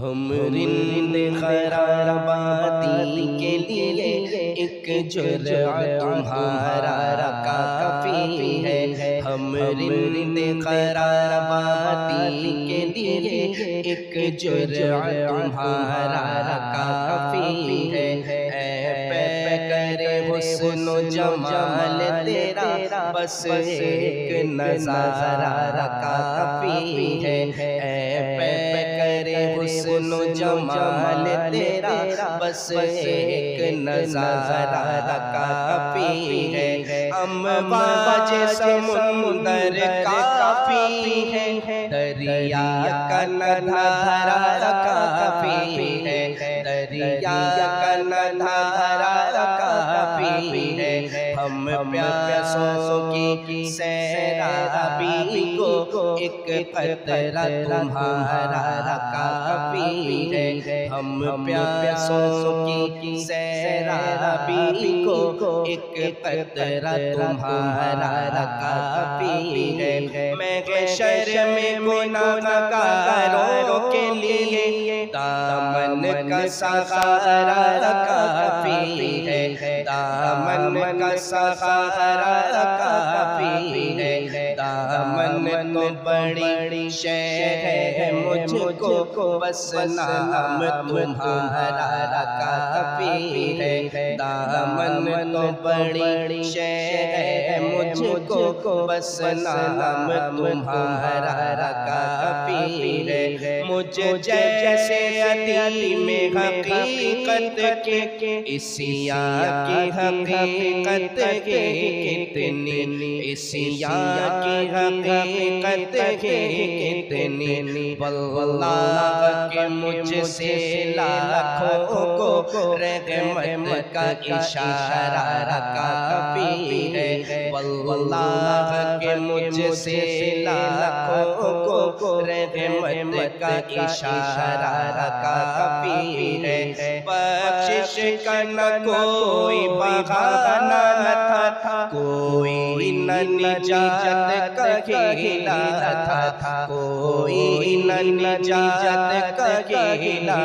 ہم رند خراباتی کے لیے ایک جرعہ تمہارا کافی ہے۔ ہم رند خراباتی کے لیے ایک جرعہ تمہارا کافی ہے۔ اے پیکر حسن و جمال تیرا بس ایک نظارہ کافی ہے۔ اے پیکر حسن و جمال تیرا بس ایک نظارہ کافی ہے۔ امواج سمندر کافی ہے، دریا کا نظارہ کافی ہے، دریا کا نظارہ کافی ہے۔ ہم پیاسوں کی سیرابی کو ایک قطرہ تمہارا کافی ہے۔ ہم پیاسوں کی سیرابی کو ایک قطرہ تمہارا کافی ہے۔ محشر میں گنہگاروں کے لیے دامن کا سہارا کافی ہے، دامن کا سہارا کافی ہے۔ دامن تو بڑی شے ہے مجھ کو، بس نام تمہارا کافی ہے۔ دامن تو بڑی شے ہے مجھ کو، بس نام تمہارا کافی ہے۔ مجھ جیسے یتیم حقیقت کے اس یار کی حقیقت کے کتنی، اس یار کی حقیقت کے کتنی، واللہ کہ مجھ سے لاکھوں کو رحمت کا اشارہ کافی ہے۔ واللہ کہ مجھ سے لاکھوں کو رحمت کا اشارہ کافی ہے۔ بخشش کا نہ کوئی بہانہ تھا، کوئی نہ نجات کا ہیلا تھا، کوئی نہ نجات کا ہیلا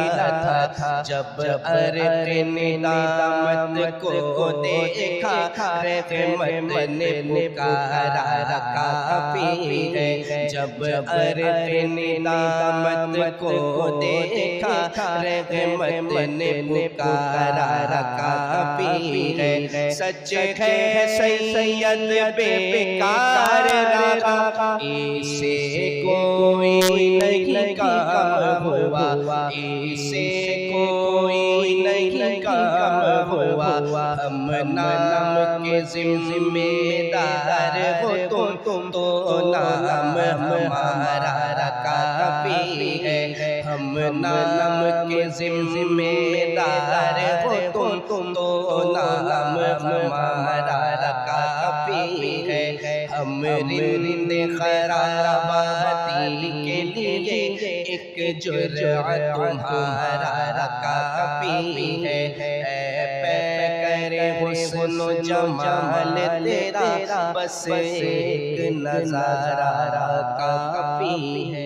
تھا۔ جب عرق نے ندامت کو دیکھا، رحمت نے پکارا کافی ہے۔ جب عرق نے ندامت کو دیکھا، رحمت نے پکارا کافی ہے۔ سچ ہے سید بیکار رہا، اسے کوئی نہیں کام ہوا، اسے کوئی نہیں کام ہوا۔ ہم نام کے ذمہ دار ہو تم تو نام ہمارا کافی ہے۔ ہم نام کے ذمہ دار ہو تم تو نام ہمارا کافی ہے۔ ہم رند خراباتی کے لیے ایک جرعہ تمہارا کافی ہے۔ اے پیکر حسن و جمال تیرا بس ایک نظارہ کافی ہے۔